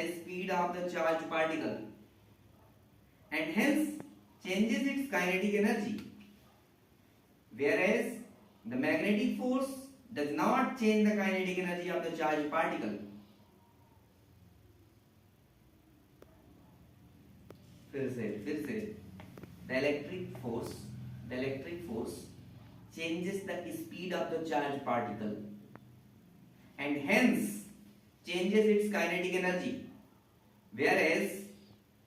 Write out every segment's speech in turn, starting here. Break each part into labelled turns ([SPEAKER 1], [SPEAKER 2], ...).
[SPEAKER 1] the speed of the charged particle and hence changes its kinetic energy, whereas the magnetic force does not change the kinetic energy of the charged particle. फिर से the electric force changes the speed of the charged particle and hence changes its kinetic energy, whereas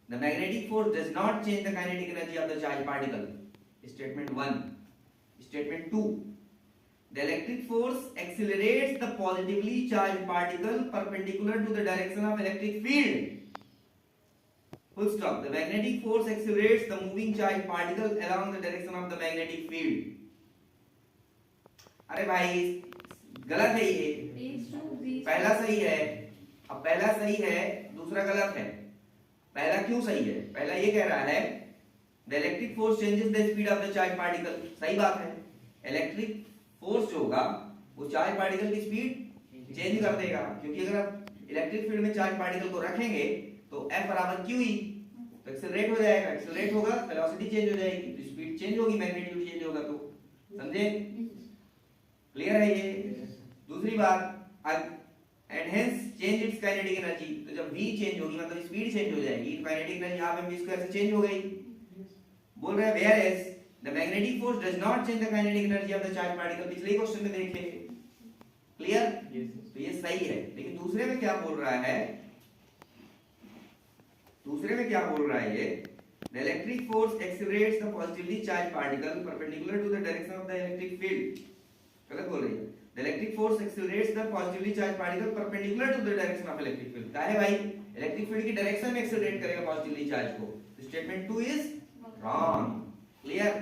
[SPEAKER 1] the magnetic force does not change the kinetic energy of the charged particle. Statement 1. Statement 2. The electric force accelerates the positively charged particle perpendicular to the direction of electric field. Full stop. The magnetic force accelerates the moving charged particle along the direction of the magnetic field. अरे भाई गलत है ये, पहला सही है। अब पहला सही है, दूसरा गलत है। पहला क्यों सही है? पहला ये कह रहा है the electric force changes the speed of the charged particle, सही बात है। इलेक्ट्रिक फोर्स जो होगा वो चार्ज पार्टिकल की स्पीड चेंज कर देगा, क्योंकि अगर आप इलेक्ट्रिक फील्ड में चार्ज पार्टिकल को रखेंगे तो F बराबर QE, तो एक्सेलरेट हो जाएगा, एक्सेलरेट होगा वेलोसिटी चेंज हो जाएगी, तो स्पीड चेंज होगी, मैग्नीट्यूड चेंज होगा। तो समझे? क्लियर है ये? दूसरी बात, and hence change it's kinetic energy, तो जब v चेंज होगी मतलब स्पीड चेंज हो जाएगी, तो kinetic energy half mv square से चेंज हो गई। बोल रहे हैं whereas the magnetic force does not change the kinetic energy of the charged particle, पिछले क्वेश्चन में देखे। क्लियर? तो ये सही है। लेकिन दूसरे में क्या बोल रहा है? दूसरे में क्या बोल रहा है ये? The electric force accelerates the positively charged particle perpendicular to the direction of the electric field. गलत बोल रही है। The electric force accelerates the positively charged particle perpendicular to the direction of electric field. क्या है भाई? Electric field की direction में accelerate करेगा पॉजिटिवली चार्ज को। Statement 2 is wrong. क्लियर?